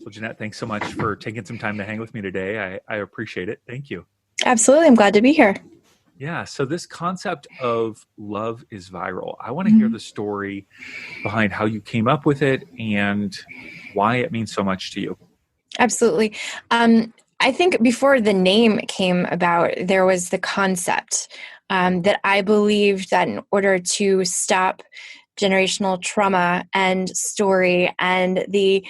Well, Jeanette, thanks so much for taking some time to hang with me today. I appreciate it. Thank you. Absolutely. I'm glad to be here. Yeah. So this concept of love is viral. I want to hear the story behind how you came up with it and why it means so much to you. Absolutely. I think before the name came about, there was the concept that I believed that in order to stop generational trauma and story and the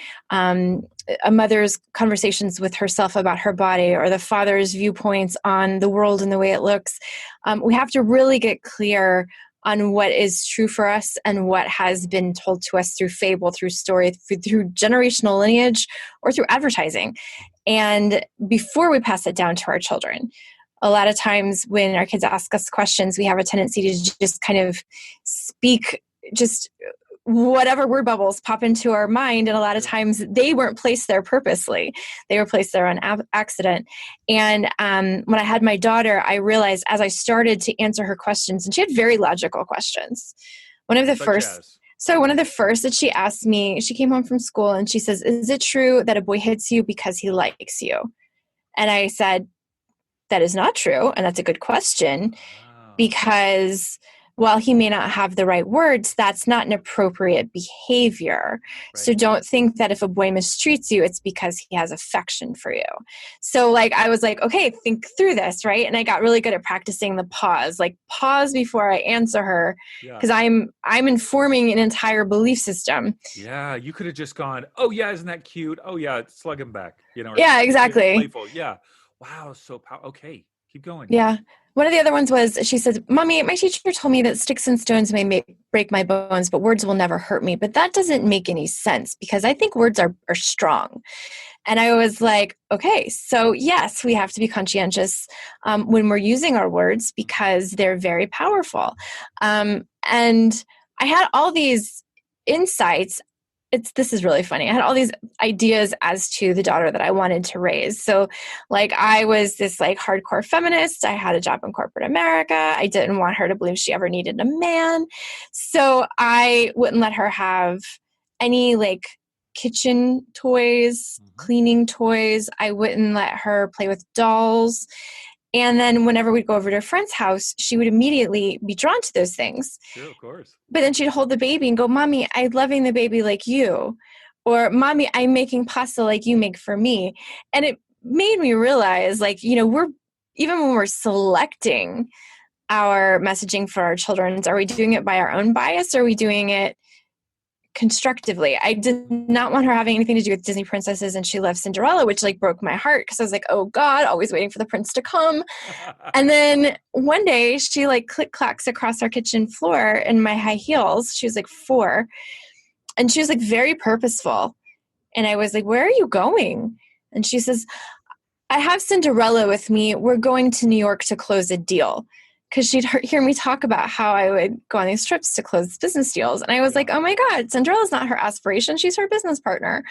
a mother's conversations with herself about her body or the father's viewpoints on the world and the way it looks, we have to really get clear on what is true for us and what has been told to us through fable, through story, through generational lineage, or through advertising. And before we pass it down to our children, a lot of times when our kids ask us questions, we have a tendency to just kind of speak just whatever word bubbles pop into our mind. And a lot of times they weren't placed there purposely. They were placed there on accident. And when I had my daughter, I realized as I started to answer her questions, and she had very logical questions. One of the first that she asked me, she came home from school and she says, "Is it true that a boy hits you because he likes you?" And I said, "That is not true." And that's a good question because while he may not have the right words, that's not an appropriate behavior. Right. So don't think that if a boy mistreats you, it's because he has affection for you. So I was like, okay, think through this, right? And I got really good at practicing the pause, pause before I answer her, because I'm informing an entire belief system. Yeah, you could have just gone, "Oh yeah, isn't that cute? Oh yeah, slug him back." Yeah, exactly. Playful. Yeah. Wow. So okay, keep going. Yeah. One of the other ones was, she says, "Mommy, my teacher told me that sticks and stones may break my bones, but words will never hurt me." But that doesn't make any sense because I think words are strong. And I was like, okay, so yes, we have to be conscientious when we're using our words because they're very powerful. And I had all these insights. This is really funny. I had all these ideas as to the daughter that I wanted to raise. So I was this hardcore feminist. I had a job in corporate America. I didn't want her to believe she ever needed a man. So I wouldn't let her have any kitchen toys, cleaning toys. I wouldn't let her play with dolls. And then whenever we'd go over to a friend's house, she would immediately be drawn to those things. Sure, of course. But then she'd hold the baby and go, "Mommy, I'm loving the baby like you." Or, "Mommy, I'm making pasta like you make for me." And it made me realize, we're, even when we're selecting our messaging for our children, are we doing it by our own bias or are we doing it constructively? I did not want her having anything to do with Disney princesses, and she loved Cinderella, which broke my heart because I was like, oh God, always waiting for the prince to come. And then one day she click clacks across our kitchen floor in my high heels. She was 4, and she was very purposeful. And I was like, "Where are you going?" And she says, "I have Cinderella with me. We're going to New York to close a deal." Because she'd hear me talk about how I would go on these trips to close business deals. And I was like, oh my God, Cinderella's not her aspiration. She's her business partner.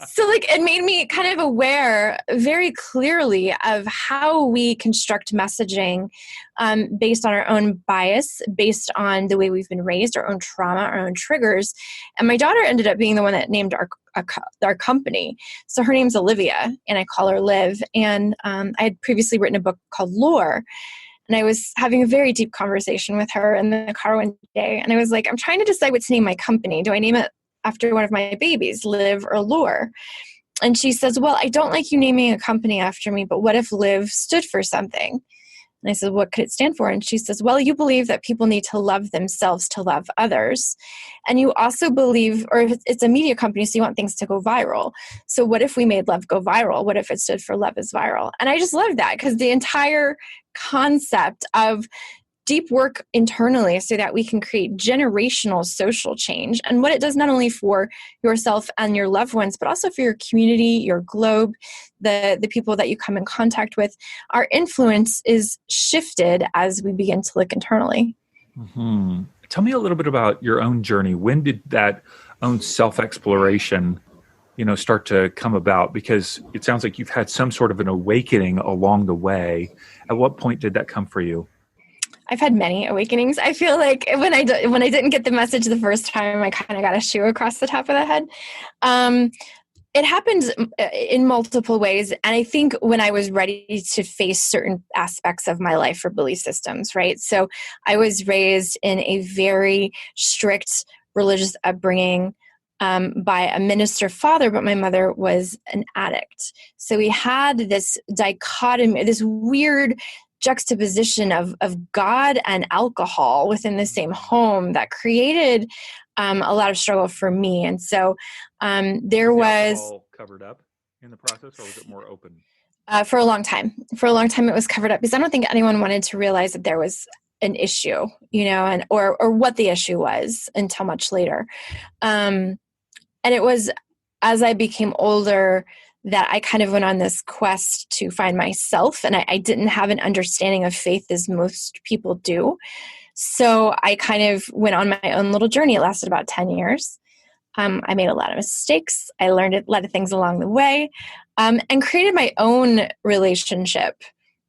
So it made me kind of aware very clearly of how we construct messaging based on our own bias, based on the way we've been raised, our own trauma, our own triggers. And my daughter ended up being the one that named our company. So her name's Olivia, and I call her Liv. And I had previously written a book called Lore. And I was having a very deep conversation with her in the car one day. And I was like, I'm trying to decide what to name my company. Do I name it after one of my babies, Liv or Lore? And she says, "Well, I don't like you naming a company after me, but what if Liv stood for something?" And I said, "What could it stand for?" And she says, "Well, you believe that people need to love themselves to love others. And you also believe, or it's a media company, so you want things to go viral. So what if we made love go viral? What if it stood for love is viral?" And I just loved that because the entire concept of deep work internally so that we can create generational social change, and what it does not only for yourself and your loved ones, but also for your community, your globe, the people that you come in contact with. Our influence is shifted as we begin to look internally. Mm-hmm. Tell me a little bit about your own journey. When did that own self-exploration, start to come about? Because it sounds like you've had some sort of an awakening along the way. At what point did that come for you? I've had many awakenings. I feel like when I didn't get the message the first time, I kind of got a shoe across the top of the head. It happened in multiple ways. And I think when I was ready to face certain aspects of my life or belief systems, right? So I was raised in a very strict religious upbringing by a minister father, but my mother was an addict. So we had this dichotomy, this weird juxtaposition of God and alcohol within the same home that created a lot of struggle for me. And so there was alcohol covered up in the process, or was it more open? For a long time. For a long time, it was covered up because I don't think anyone wanted to realize that there was an issue, and or what the issue was until much later. And it was as I became older that I kind of went on this quest to find myself, and I didn't have an understanding of faith as most people do. So I kind of went on my own little journey. It lasted about 10 years. I made a lot of mistakes. I learned a lot of things along the way, and created my own relationship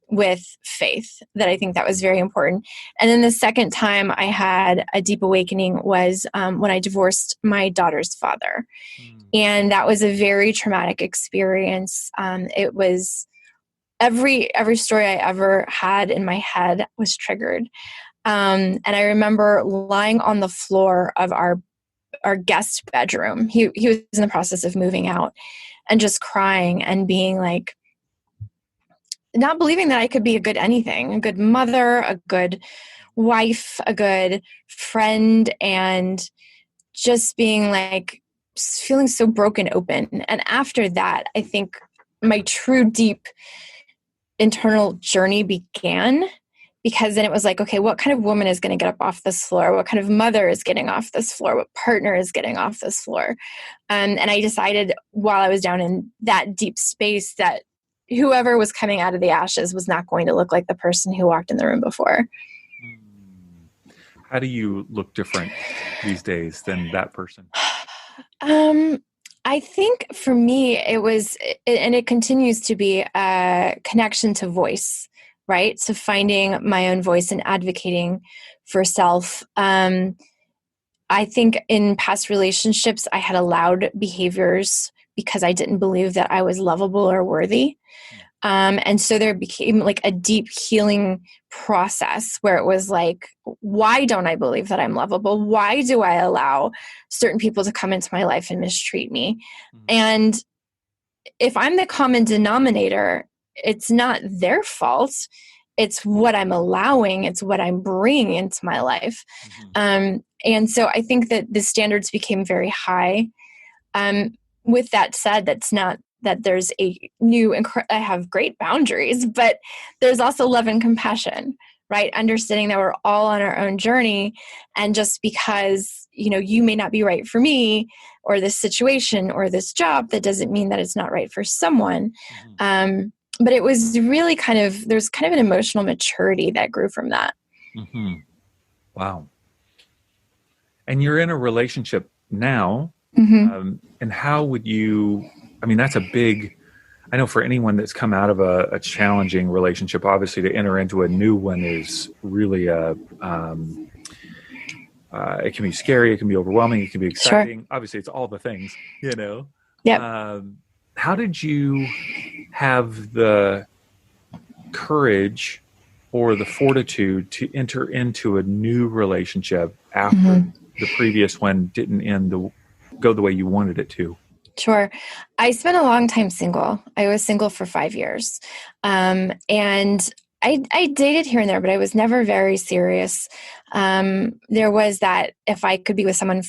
with faith that I think that was very important. And then the second time I had a deep awakening was when I divorced my daughter's father. And that was a very traumatic experience. It was every story I ever had in my head was triggered. And I remember lying on the floor of our guest bedroom. He was in the process of moving out, and just crying and being like, not believing that I could be a good anything, a good mother, a good wife, a good friend, and just being like, feeling so broken open. And after that, I think my true deep internal journey began, because then it was like, okay, what kind of woman is going to get up off this floor? What kind of mother is getting off this floor? What partner is getting off this floor? And I decided while I was down in that deep space that whoever was coming out of the ashes was not going to look like the person who walked in the room before. How do you look different these days than that person? I think for me, it was, and it continues to be a connection to voice, right? So finding my own voice and advocating for self. I think in past relationships, I had allowed behaviors because I didn't believe that I was lovable or worthy. And so there became like a deep healing process where it was like, why don't I believe that I'm lovable? Why do I allow certain people to come into my life and mistreat me? And if I'm the common denominator, it's not their fault. It's what I'm allowing. It's what I'm bringing into my life. And so I think that the standards became very high. With that said, that's not that there's a new, I have great boundaries, but there's also love and compassion, right? Understanding that we're all on our own journey. And just because, you may not be right for me or this situation or this job, that doesn't mean that it's not right for someone. But it was really there's kind of an emotional maturity that grew from that. Wow. And you're in a relationship now. And how would you, that's a big, I know for anyone that's come out of a challenging relationship, obviously to enter into a new one is really it can be scary, it can be overwhelming, it can be exciting. Sure. Obviously it's all the things, Yep. How did you have the courage or the fortitude to enter into a new relationship after the previous one didn't go the way you wanted it to? Sure. I spent a long time single. I was single for 5 years. And I dated here and there, but I was never very serious. There was that if I could be with someone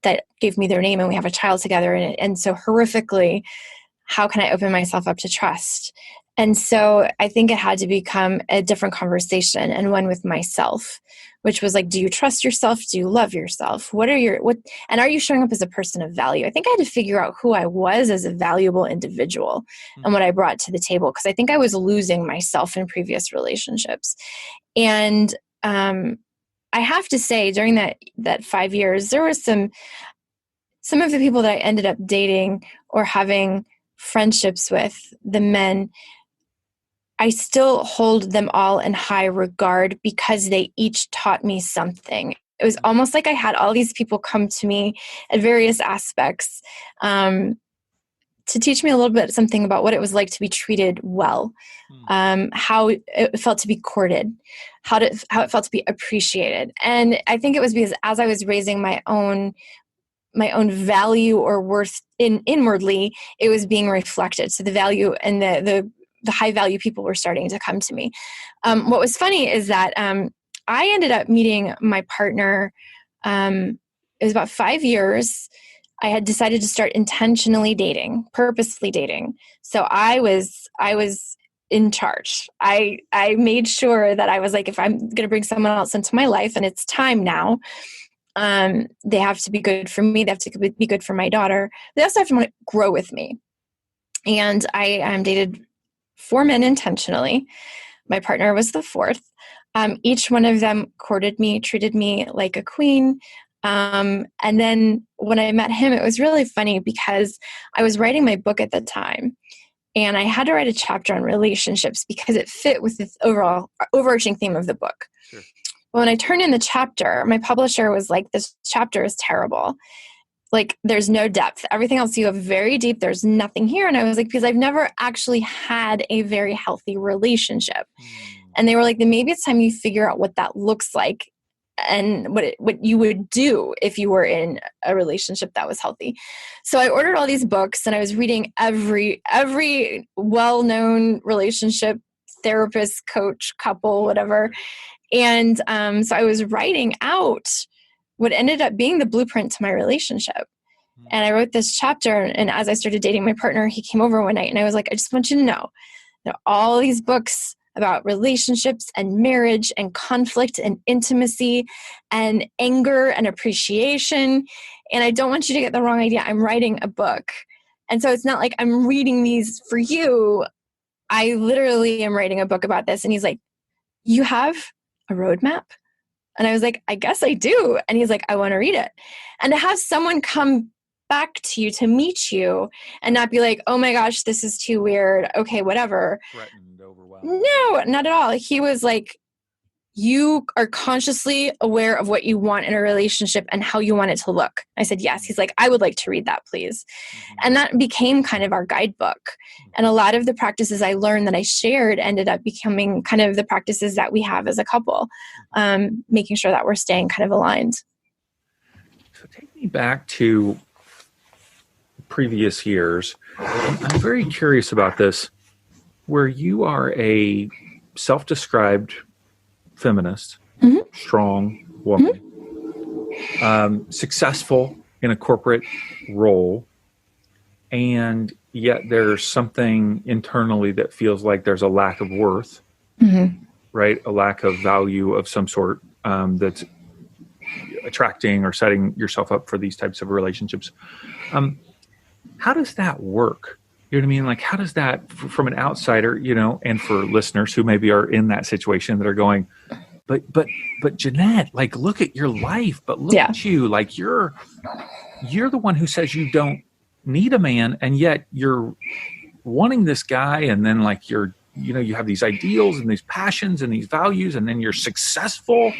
that gave me their name and we have a child together, and so horrifically, how can I open myself up to trust? And so I think it had to become a different conversation, and one with myself, which was like, do you trust yourself? Do you love yourself? And are you showing up as a person of value? I think I had to figure out who I was as a valuable individual and what I brought to the table, because I think I was losing myself in previous relationships. And I have to say, during that 5 years, there was some of the people that I ended up dating or having friendships with, the men, I still hold them all in high regard because they each taught me something. It was almost like I had all these people come to me at various aspects to teach me a little bit something about what it was like to be treated well, how it felt to be courted, how it felt to be appreciated. And I think it was because as I was raising my own value or worth inwardly, it was being reflected. So the value and the high value people were starting to come to me. What was funny is that I ended up meeting my partner. It was about 5 years. I had decided to start intentionally dating, purposefully dating. So I was in charge. I made sure that I was like, if I'm going to bring someone else into my life and it's time now, they have to be good for me. They have to be good for my daughter. They also have to want to grow with me. And I dated 4 men intentionally. My partner was the 4th. Each one of them courted me, treated me like a queen. And then when I met him, it was really funny because I was writing my book at the time, and I had to write a chapter on relationships because it fit with this overarching theme of the book. Sure. When I turned in the chapter, my publisher was like, this chapter is terrible. Like, there's no depth. Everything else you have very deep. There's nothing here. And I was like, because I've never actually had a very healthy relationship. And they were like, then maybe it's time you figure out what that looks like and what you would do if you were in a relationship that was healthy. So I ordered all these books, and I was reading every well-known relationship therapist, coach, couple, whatever. And so I was writing out what ended up being the blueprint to my relationship. And I wrote this chapter, and as I started dating my partner, he came over one night, and I was like, I just want you to know that all these books about relationships and marriage and conflict and intimacy and anger and appreciation. And I don't want you to get the wrong idea. I'm writing a book. And so it's not like I'm reading these for you. I literally am writing a book about this. And he's like, you have a roadmap? And I was like, I guess I do. And he's like, I want to read it. And to have someone come back to you to meet you and not be like, oh my gosh, this is too weird. Okay, whatever. Threatened, overwhelmed. No, not at all. He was like, you are consciously aware of what you want in a relationship and how you want it to look. I said, yes. He's like, I would like to read that, please. And that became kind of our guidebook. And a lot of the practices I learned that I shared ended up becoming kind of the practices that we have as a couple, making sure that we're staying kind of aligned. So take me back to previous years. I'm very curious about this, where you are a self-described feminist, strong woman, successful in a corporate role, and yet there's something internally that feels like there's a lack of worth, right? A lack of value of some sort that's attracting or setting yourself up for these types of relationships. How does that work? You know what I mean? Like, how does that, from an outsider, you know, and for listeners who maybe are in that situation that are going, but Jeanette, like, look at your life, but look at you, like you're the one who says you don't need a man, and yet you're wanting this guy, and then like you have these ideals and these passions and these values, and then you're successful.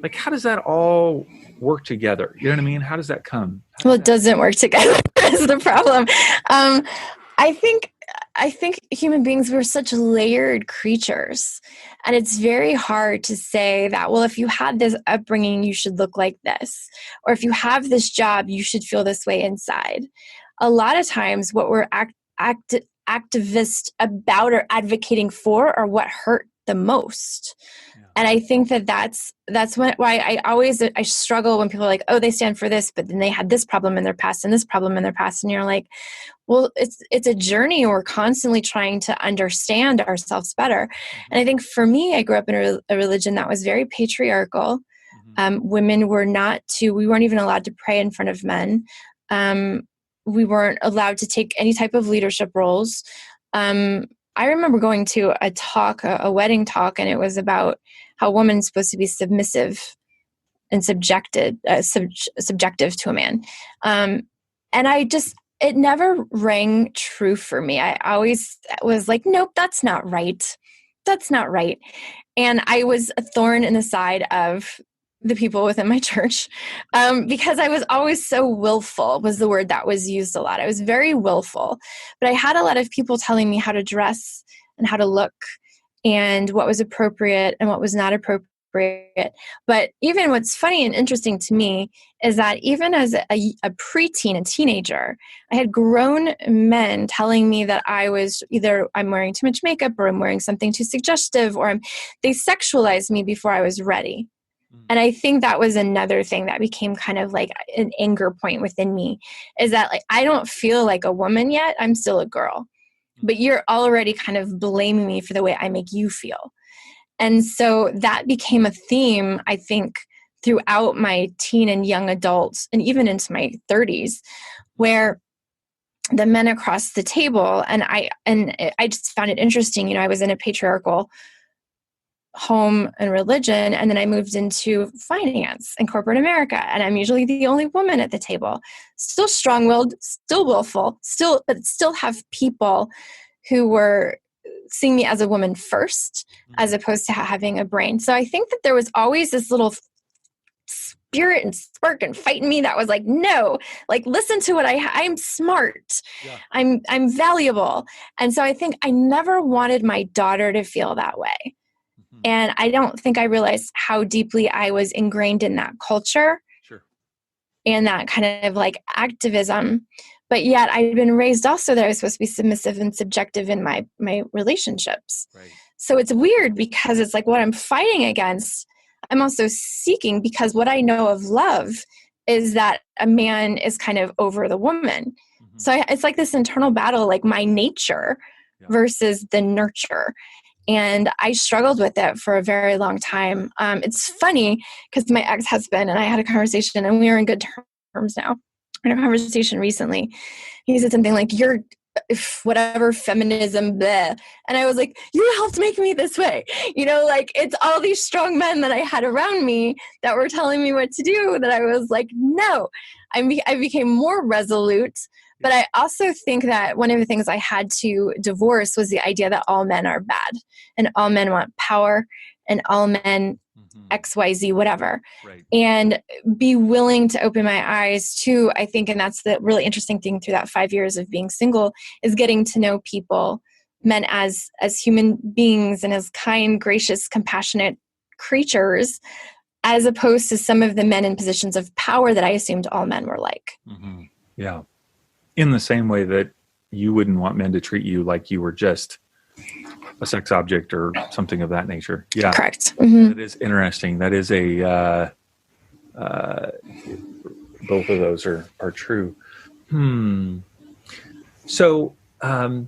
Like, how does that all work together? You know what I mean? How does that come? It doesn't work together. That's the problem. I think human beings, we're such layered creatures, and it's very hard to say that, well, if you had this upbringing, you should look like this, or if you have this job, you should feel this way inside. A lot of times what we're activist about or advocating for are what hurt the most. And I think that's why I struggle when people are like, oh, they stand for this, but then they had this problem in their past and this problem in their past. And you're like, well, it's a journey. We're constantly trying to understand ourselves better. And I think for me, I grew up in a religion that was very patriarchal. Women we weren't even allowed to pray in front of men. We weren't allowed to take any type of leadership roles. I remember going to a wedding talk, and it was about how a woman's supposed to be submissive and subjective to a man. And it never rang true for me. I always was like, nope, that's not right. That's not right. And I was a thorn in the side of the people within my church, because I was always so willful was the word that was used a lot. I was very willful, but I had a lot of people telling me how to dress and how to look and what was appropriate and what was not appropriate. But even what's funny and interesting to me is that even as a preteen, a teenager, I had grown men telling me that I was either I'm wearing too much makeup or I'm wearing something too suggestive, or they sexualized me before I was ready. And I think that was another thing that became kind of like an anger point within me, is that like, I don't feel like a woman yet. I'm still a girl, but you're already kind of blaming me for the way I make you feel. And so that became a theme, I think, throughout my teen and young adults and even into my 30s, where the men across the table, and I just found it interesting. You know, I was in a patriarchal home and religion, and then I moved into finance and corporate America, and I'm usually the only woman at the table. Still strong-willed, still willful, but still have people who were seeing me as a woman first, as opposed to having a brain. So I think that there was always this little spirit and spark and fight in me that was like, no, like listen to what I'm smart. Yeah. I'm valuable. And so I think I never wanted my daughter to feel that way. Mm-hmm. And I don't think I realized how deeply I was ingrained in that culture. Sure. And that kind of like activism. But yet I'd been raised also that I was supposed to be submissive and subjective in my relationships. Right. So it's weird because it's like what I'm fighting against, I'm also seeking, because what I know of love is that a man is kind of over the woman. Mm-hmm. So it's like this internal battle, like my nature versus the nurture. And I struggled with it for a very long time. It's funny because my ex-husband and I had a conversation, and we are in good terms now. In a conversation recently, he said something like, you're whatever feminism, bleh. And I was like, you helped make me this way. You know, like it's all these strong men that I had around me that were telling me what to do, that I was like, no. I became more resolute. But I also think that one of the things I had to divorce was the idea that all men are bad and all men want power and all men XYZ, whatever. Right. And be willing to open my eyes to, I think, and that's the really interesting thing through that 5 years of being single, is getting to know people, men as human beings and as kind, gracious, compassionate creatures, as opposed to some of the men in positions of power that I assumed all men were like. Mm-hmm. Yeah. In the same way that you wouldn't want men to treat you like you were just a sex object or something of that nature. Yeah. Correct. Mm-hmm. That is interesting. That is both of those are true. So, tell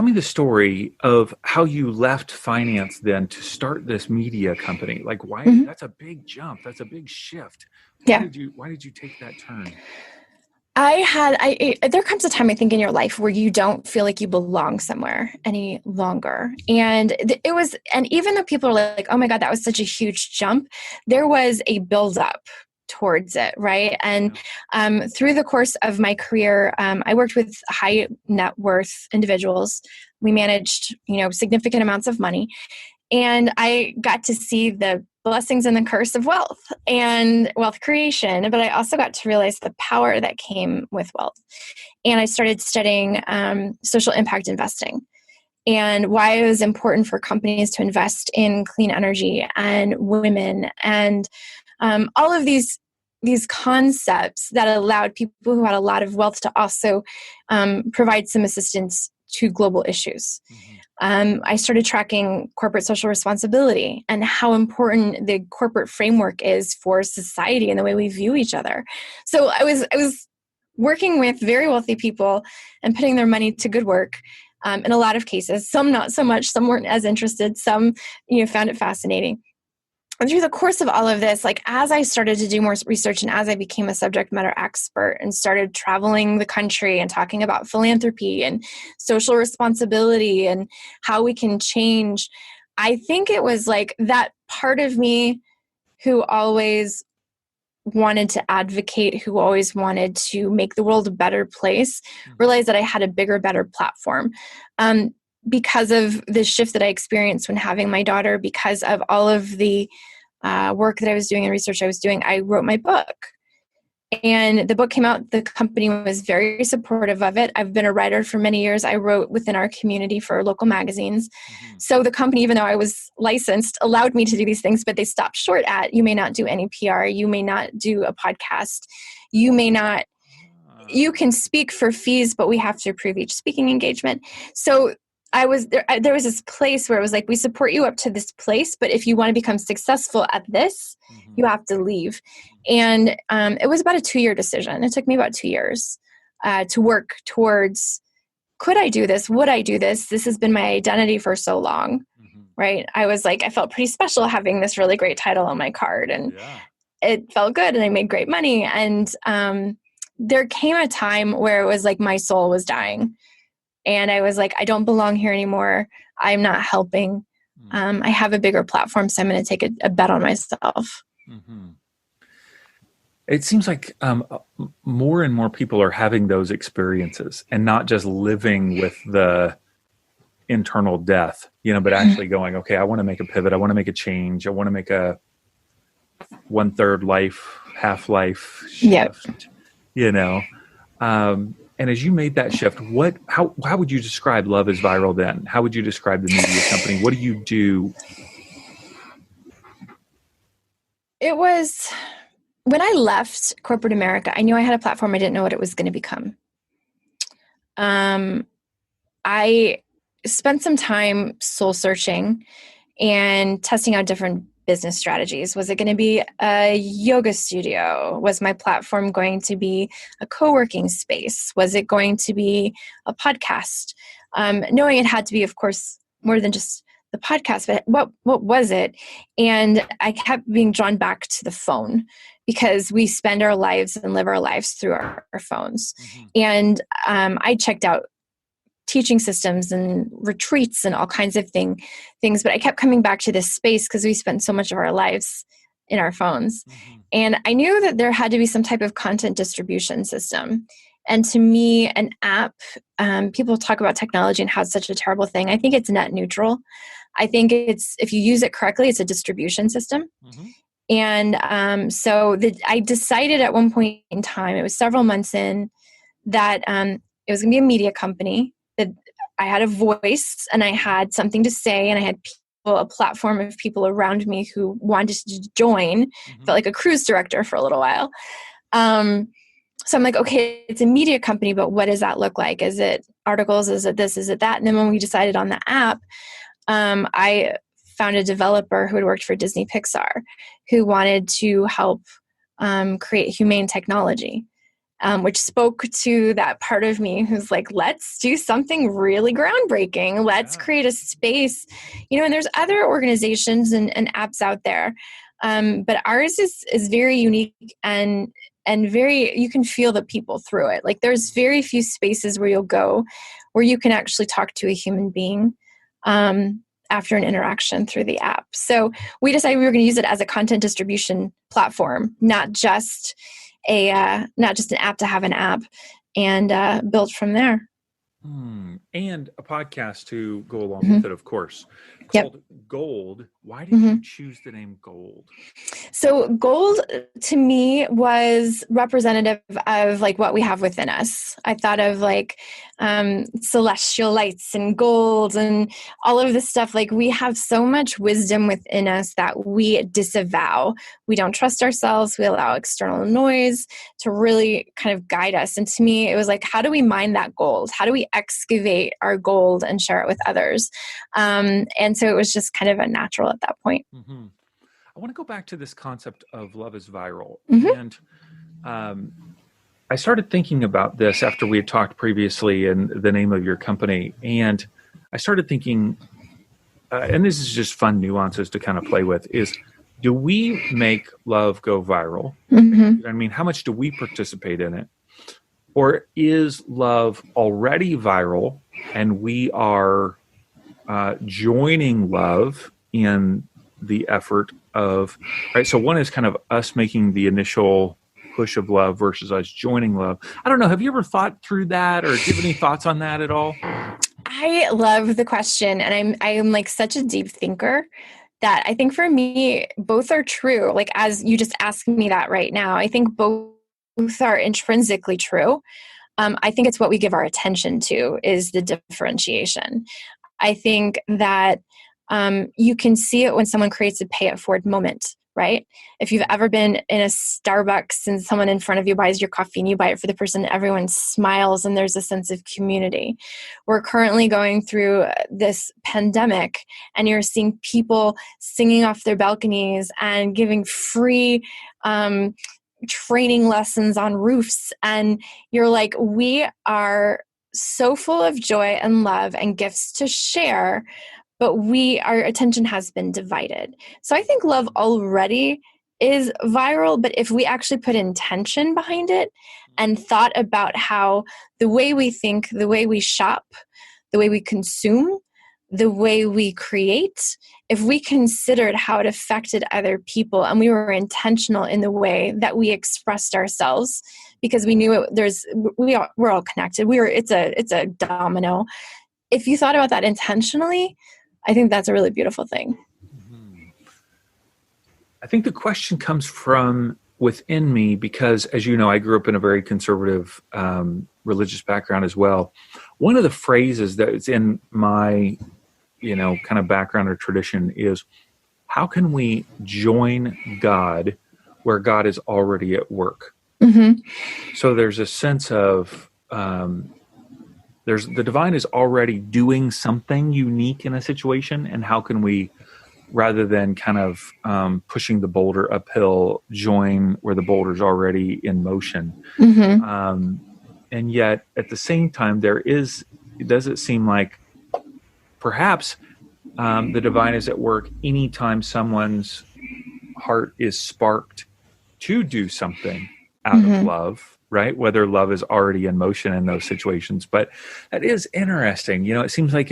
me the story of how you left finance then to start this media company. Like why, that's a big jump. That's a big shift. Why did you take that turn? There comes a time, I think, in your life where you don't feel like you belong somewhere any longer. And even though people are like, oh my God, that was such a huge jump, there was a buildup towards it, right? And through the course of my career, I worked with high net worth individuals. We managed, significant amounts of money. And I got to see the blessings and the curse of wealth and wealth creation. But I also got to realize the power that came with wealth. And I started studying social impact investing and why it was important for companies to invest in clean energy and women and all of these concepts that allowed people who had a lot of wealth to also provide some assistance to global issues. I started tracking corporate social responsibility and how important the corporate framework is for society and the way we view each other. So I was working with very wealthy people and putting their money to good work in a lot of cases. Some not so much. Some weren't as interested. Some found it fascinating. And through the course of all of this, like as I started to do more research and as I became a subject matter expert and started traveling the country and talking about philanthropy and social responsibility and how we can change, I think it was like that part of me who always wanted to advocate, who always wanted to make the world a better place, realized that I had a bigger, better platform. because of the shift that I experienced when having my daughter, because of all of the work that I was doing and research I was doing, I wrote my book. And the book came out. The company was very supportive of it. I've been a writer for many years. I wrote within our community for local magazines. So the company, even though I was licensed, allowed me to do these things, but they stopped short at, you may not do any PR. You may not do a podcast. You may not, you can speak for fees, but we have to approve each speaking engagement. So there was this place where it was like, we support you up to this place, but if you want to become successful at this, you have to leave. And it was about a 2-year decision. It took me about 2 years to work towards, could I do this? Would I do this? This has been my identity for so long, right? I was like, I felt pretty special having this really great title on my card, and it felt good, and I made great money. And there came a time where it was like my soul was dying. And I was like, I don't belong here anymore. I'm not helping. I have a bigger platform, so I'm going to take a bet on myself. It seems like more and more people are having those experiences and not just living with the internal death, but actually going, okay, I want to make a pivot. I want to make a change. I want to make a 1/3 life, half life shift, and as you made that shift, how would you describe Love is Viral then? How would you describe the media company? What do you do? It was, when I left corporate America, I knew I had a platform. I didn't know what it was going to become. I spent some time soul searching and testing out different business strategies. Was it going to be a yoga studio? Was my platform going to be a co-working space? Was it going to be a podcast? Knowing it had to be, of course, more than just the podcast, but what was it? And I kept being drawn back to the phone, because we spend our lives and live our lives through our phones. And I checked out teaching systems and retreats and all kinds of things, but I kept coming back to this space because we spent so much of our lives in our phones. And I knew that there had to be some type of content distribution system. And to me, an app, people talk about technology and how it's such a terrible thing. I think it's net neutral. I think if you use it correctly, it's a distribution system. And I decided at one point in time, it was several months in, that it was going to be a media company, that I had a voice and I had something to say, and I had a platform of people around me who wanted to join. Felt like a cruise director for a little while. So I'm like, okay, it's a media company, but what does that look like? Is it articles? Is it this? Is it that? And then when we decided on the app, I found a developer who had worked for Disney Pixar, who wanted to help create humane technology. Which spoke to that part of me who's like, let's do something really groundbreaking. Let's create a space, and there's other organizations and apps out there. But ours is very unique and very, you can feel the people through it. Like, there's very few spaces where you'll go where you can actually talk to a human being after an interaction through the app. So we decided we were going to use it as a content distribution platform, not just an app to have an app, and build from there. And a podcast to go along with it, of course, called Gold. Why did you choose the name Gold? So Gold, to me, was representative of like what we have within us. I thought of like celestial lights and gold and all of this stuff. Like, we have so much wisdom within us that we disavow. We don't trust ourselves. We allow external noise to really kind of guide us. And to me, it was like, how do we mine that gold? How do we excavate our gold and share it with others? And so it was just kind of a natural at that point. I want to go back to this concept of Love is Viral. And I started thinking about this after we had talked previously and the name of your company. And I started thinking, and this is just fun nuances to kind of play with, is, do we make love go viral? I mean, how much do we participate in it? Or is love already viral and we are joining love in the effort of, right? So one is kind of us making the initial push of love versus us joining love. I don't know. Have you ever thought through that, or do you have any thoughts on that at all? I love the question, and I'm like such a deep thinker that I think for me both are true. Like as you just asked me that right now, I think both are intrinsically true. I think it's what we give our attention to is the differentiation. I think that you can see it when someone creates a pay it forward moment, right? If you've ever been in a Starbucks and someone in front of you buys your coffee and you buy it for the person, everyone smiles and there's a sense of community. We're currently going through this pandemic and you're seeing people singing off their balconies and giving free training lessons on roofs. And you're like, we are so full of joy and love and gifts to share, but our attention has been divided. So I think love already is viral, but if we actually put intention behind it and thought about how the way we think, the way we shop, the way we consume, the way we create, if we considered how it affected other people and we were intentional in the way that we expressed ourselves, because we knew we're all connected. It's a domino. If you thought about that intentionally, I think that's a really beautiful thing. I think the question comes from within me because, as you know, I grew up in a very conservative religious background as well. One of the phrases that is in my, kind of background or tradition is, how can we join God where God is already at work? Mm-hmm. So there's a sense of the divine is already doing something unique in a situation, and how can we, rather than kind of pushing the boulder uphill, join where the boulder's already in motion? Mm-hmm. And yet, at the same time, does it seem like perhaps the divine is at work anytime someone's heart is sparked to do something out of love, right? Whether love is already in motion in those situations. But that is interesting. It seems like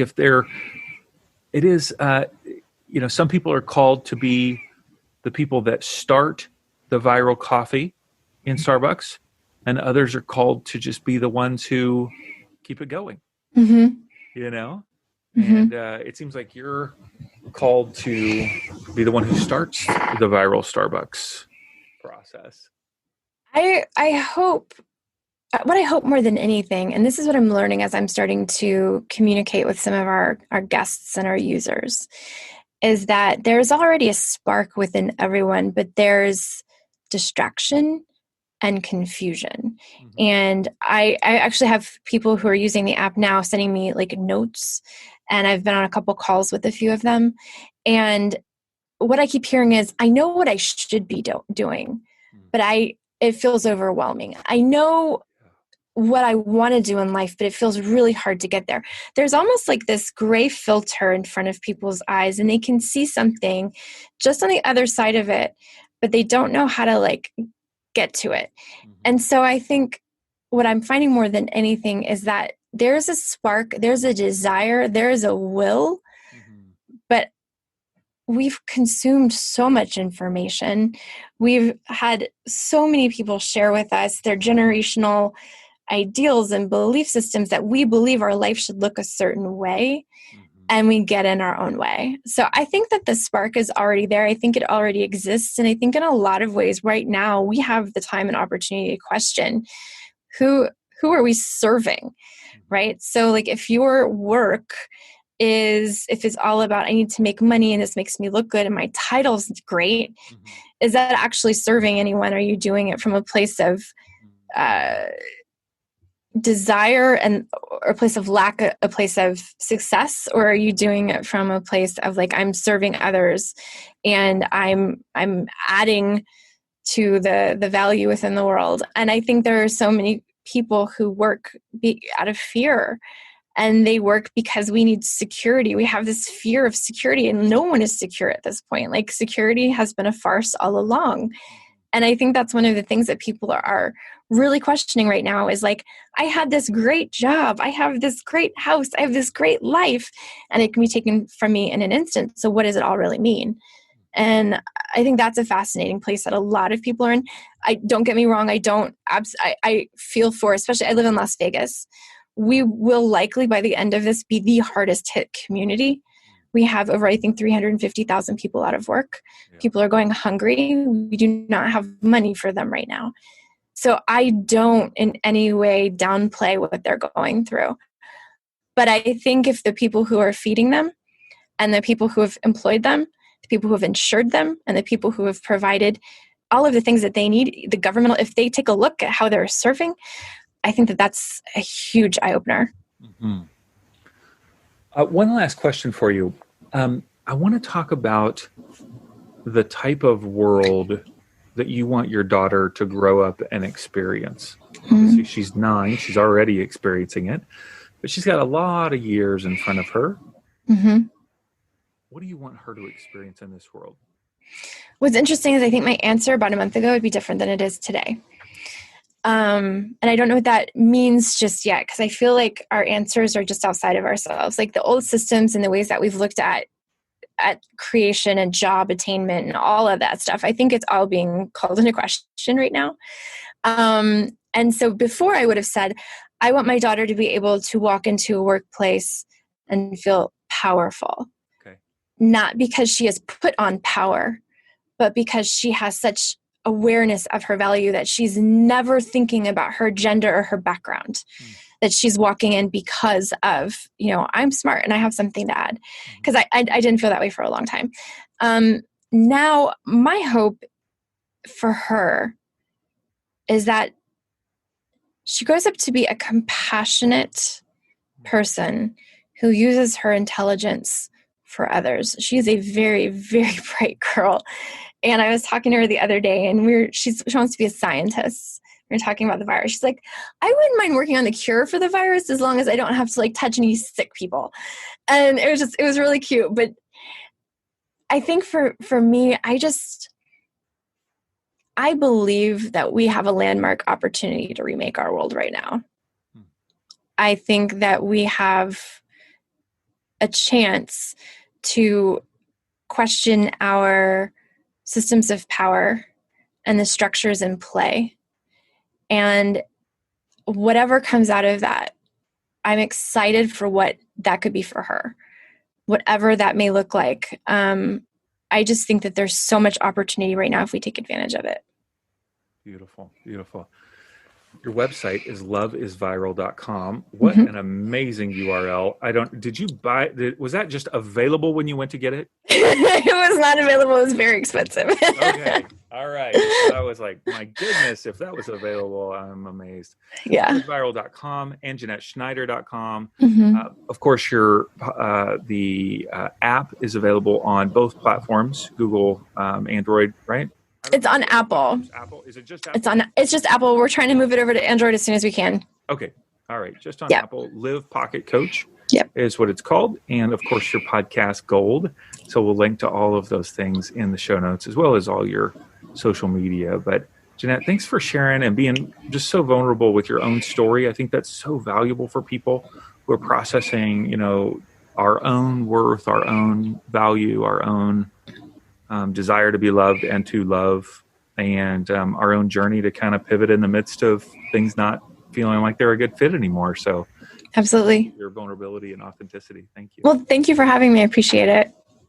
some people are called to be the people that start the viral coffee in Starbucks, and others are called to just be the ones who keep it going, Mm-hmm. And it seems like you're called to be the one who starts the viral Starbucks process. I hope, what I hope more than anything, and this is what I'm learning as I'm starting to communicate with some of our guests and our users, is that there's already a spark within everyone, but there's distraction and confusion. Mm-hmm. And I actually have people who are using the app now sending me like notes, and I've been on a couple calls with a few of them. And what I keep hearing is, I know what I should be doing, but it feels overwhelming. I know what I want to do in life, but it feels really hard to get there. There's almost like this gray filter in front of people's eyes, and they can see something just on the other side of it, but they don't know how to like get to it. Mm-hmm. And so I think what I'm finding more than anything is that there's a spark, there's a desire, there's a will, but we've consumed so much information. We've had so many people share with us their generational ideals and belief systems that we believe our life should look a certain way, and we get in our own way. So I think that the spark is already there. I think it already exists. And I think in a lot of ways right now we have the time and opportunity to question who are we serving, right? So like if your work if it's all about I need to make money and this makes me look good and my title's great, is that actually serving anyone? Are you doing it from a place of desire or a place of lack, a place of success, or are you doing it from a place of like I'm serving others and I'm adding to the value within the world? And I think there are so many people who work out of fear, and they work because we need security. We have this fear of security, and no one is secure at this point. Like security has been a farce all along. And I think that's one of the things that people are really questioning right now is like, I had this great job. I have this great house. I have this great life, and it can be taken from me in an instant. So what does it all really mean? And I think that's a fascinating place that a lot of people are in. Don't get me wrong. I feel for, especially I live in Las Vegas, we will likely by the end of this be the hardest hit community. We have over, I think, 350,000 people out of work. Yeah. People are going hungry. We do not have money for them right now. So I don't in any way downplay what they're going through. But I think if the people who are feeding them and the people who have employed them, the people who have insured them, and the people who have provided all of the things that they need, the government, if they take a look at how they're serving, I think that that's a huge eye-opener. Mm-hmm. One last question for you. I want to talk about the type of world that you want your daughter to grow up and experience. Obviously, she's 9. She's already experiencing it, but she's got a lot of years in front of her. Mm-hmm. What do you want her to experience in this world? What's interesting is I think my answer about a month ago would be different than it is today. And I don't know what that means just yet, because I feel like our answers are just outside of ourselves. Like the old systems and the ways that we've looked at creation and job attainment and all of that stuff, I think it's all being called into question right now. And so before I would have said, I want my daughter to be able to walk into a workplace and feel powerful. Okay. Not because she is put on power, but because she has such awareness of her value that she's never thinking about her gender or her background, that she's walking in because of, I'm smart and I have something to add. Because I didn't feel that way for a long time. Now, my hope for her is that she grows up to be a compassionate person who uses her intelligence for others. She is a very, very bright girl. And I was talking to her the other day, and she wants to be a scientist. We were talking about the virus. She's like, I wouldn't mind working on the cure for the virus as long as I don't have to touch any sick people. And it was really cute. But I think for me, I believe that we have a landmark opportunity to remake our world right now. I think that we have a chance to question our systems of power and the structures in play. And whatever comes out of that, I'm excited for what that could be for her, whatever that may look like. I just think that there's so much opportunity right now if we take advantage of it. Beautiful, beautiful. Your website is loveisviral.com. What an amazing URL. Was that just available when you went to get it? It was not available. It was very expensive. Okay. All right. I was like, my goodness, if that was available, I'm amazed. Yeah. LoveIsViral.com and JeanetteSchneider.com. Of course, the app is available on both platforms, Google, Android, right? It's on Apple. Apple? Is it just Apple? It's just Apple. We're trying to move it over to Android as soon as we can. Okay. All right. Just on Apple. LIV Pocket Coach is what it's called. And of course, your podcast Gold. So we'll link to all of those things in the show notes, as well as all your social media. But Jeanette, thanks for sharing and being just so vulnerable with your own story. I think that's so valuable for people who are processing, our own worth, our own value, our own desire to be loved and to love, and our own journey to kind of pivot in the midst of things not feeling like they're a good fit anymore. So absolutely. Your vulnerability and authenticity. Thank you. Well, thank you for having me. I appreciate it.